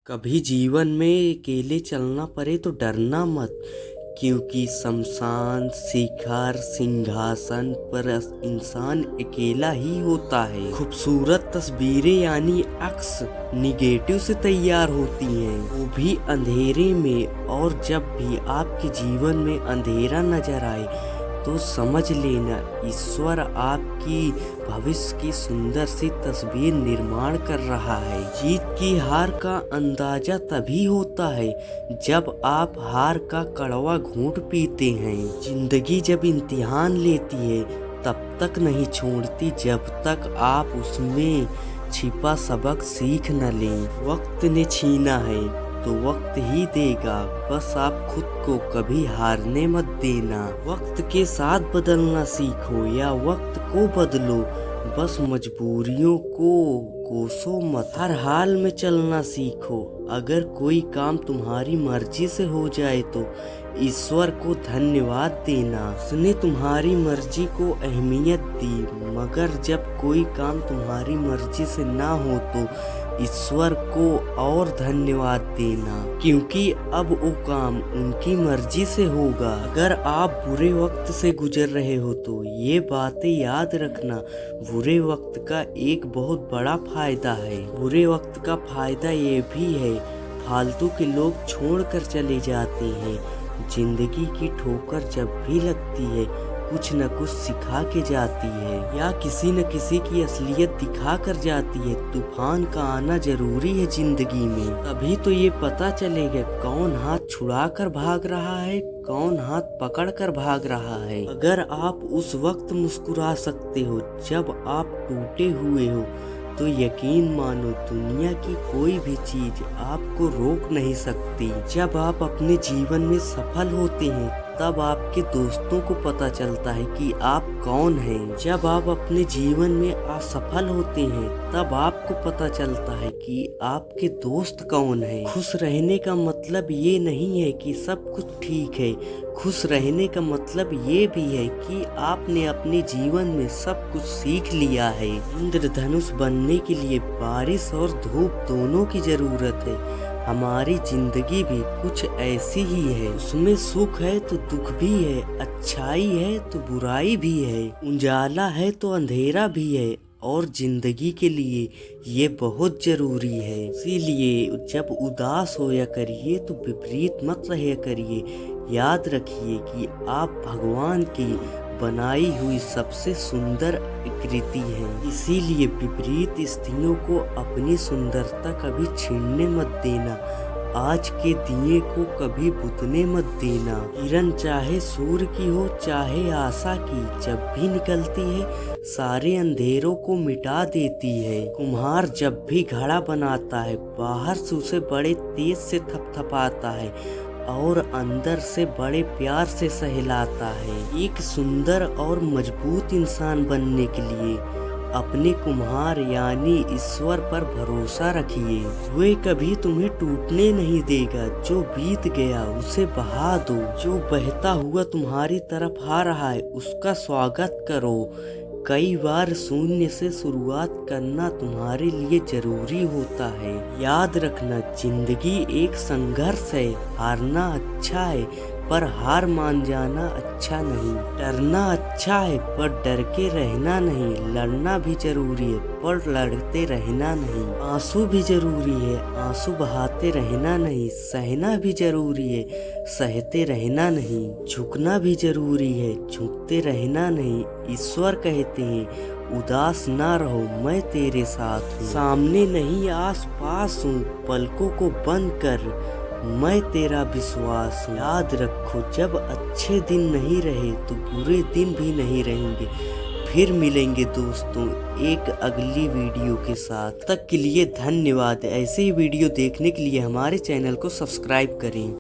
कभी जीवन में अकेले चलना पड़े तो डरना मत, क्योंकि शमशान, शिखर, सिंहासन पर इंसान अकेला ही होता है। खूबसूरत तस्वीरें यानी अक्स निगेटिव से तैयार होती हैं, वो भी अंधेरे में। और जब भी आपके जीवन में अंधेरा नजर आए तो समझ लेना ईश्वर आपकी भविष्य की सुंदर सी तस्वीर निर्माण कर रहा है। जीत की हार का अंदाजा तभी होता है जब आप हार का कड़वा घूंट पीते हैं। जिंदगी जब इम्तिहान लेती है तब तक नहीं छोड़ती जब तक आप उसमें छिपा सबक सीख न लें। वक्त ने छीना है तो वक्त ही देगा, बस आप खुद को कभी हारने मत देना। वक्त के साथ बदलना सीखो या वक्त को बदलो, बस मजबूरियों को कोसो मत। हर हाल में चलना सीखो, अगर कोई काम तुम्हारी मर्जी से हो जाए तो ईश्वर को धन्यवाद देना, उसने तुम्हारी मर्जी को अहमियत दी। मगर जब कोई काम तुम्हारी मर्जी से ना हो तो ईश्वर को और धन्यवाद देना, क्योंकि अब वो काम उनकी मर्जी से होगा। अगर आप बुरे वक्त से गुजर रहे हो तो ये बातें याद रखना, बुरे वक्त का एक बहुत बड़ा फायदा है। बुरे वक्त का फायदा ये भी है, फालतू के लोग छोड़कर चले जाते हैं। जिंदगी की ठोकर जब भी लगती है कुछ न कुछ सिखा के जाती है, या किसी न किसी की असलियत दिखा कर जाती है। तूफान का आना जरूरी है जिंदगी में, तभी तो ये पता चलेगा कौन हाथ छुड़ा कर भाग रहा है, कौन हाथ पकड़ कर भाग रहा है। अगर आप उस वक्त मुस्कुरा सकते हो जब आप टूटे हुए हो तो यकीन मानो दुनिया की कोई भी चीज आपको रोक नहीं सकती। जब आप अपने जीवन में सफल होते हैं तब आपके दोस्तों को पता चलता है कि आप कौन हैं। जब आप अपने जीवन में असफल होते हैं तब आपको पता चलता है कि आपके दोस्त कौन हैं। खुश रहने का मतलब ये नहीं है कि सब कुछ ठीक है, खुश रहने का मतलब ये भी है कि आपने अपने जीवन में सब कुछ सीख लिया है। इंद्रधनुष बनने के लिए बारिश और धूप दोनों की जरूरत है। हमारी जिंदगी भी कुछ ऐसी ही है, उसमें सुख है तो दुख भी है, अच्छाई है तो बुराई भी है, उजाला है तो अंधेरा भी है। और जिंदगी के लिए ये बहुत जरूरी है। इसीलिए जब उदास होया करिए तो विपरीत मत रहा करिए। याद रखिए कि आप भगवान की बनाई हुई सबसे सुंदर आकृति है, इसीलिए विपरीत स्थितियों को अपनी सुंदरता कभी छीनने मत देना। आज के दिए को कभी बुझने मत देना। किरण चाहे सूर्य की हो चाहे आशा की, जब भी निकलती है सारे अंधेरों को मिटा देती है। कुम्हार जब भी घड़ा बनाता है बाहर से उसे बड़े तेज से थपथपाता है और अंदर से बड़े प्यार से सहलाता है। एक सुंदर और मजबूत इंसान बनने के लिए अपने कुम्हार यानी ईश्वर पर भरोसा रखिए। वे कभी तुम्हें टूटने नहीं देगा। जो बीत गया उसे बहा दो, जो बहता हुआ तुम्हारी तरफ आ रहा है उसका स्वागत करो। कई बार शून्य से शुरुआत करना तुम्हारे लिए जरूरी होता है। याद रखना जिंदगी एक संघर्ष है, हारना अच्छा है पर हार मान जाना अच्छा नहीं। डरना अच्छा है पर डर के रहना नहीं। लड़ना भी जरूरी है पर लड़ते रहना नहीं। आंसू भी जरूरी है, आंसू बहाते रहना नहीं। सहना भी जरूरी है, सहते रहना नहीं। झुकना भी जरूरी है, झुकते रहना नहीं। ईश्वर कहते हैं उदास ना रहो, मैं तेरे साथ हूँ। सामने नहीं आस पास हूँ, पलकों को बंद कर मैं तेरा विश्वास हूँ। याद रखो जब अच्छे दिन नहीं रहे तो बुरे दिन भी नहीं रहेंगे। फिर मिलेंगे दोस्तों एक अगली वीडियो के साथ। तक के लिए धन्यवाद। ऐसे ही वीडियो देखने के लिए हमारे चैनल को सब्सक्राइब करें।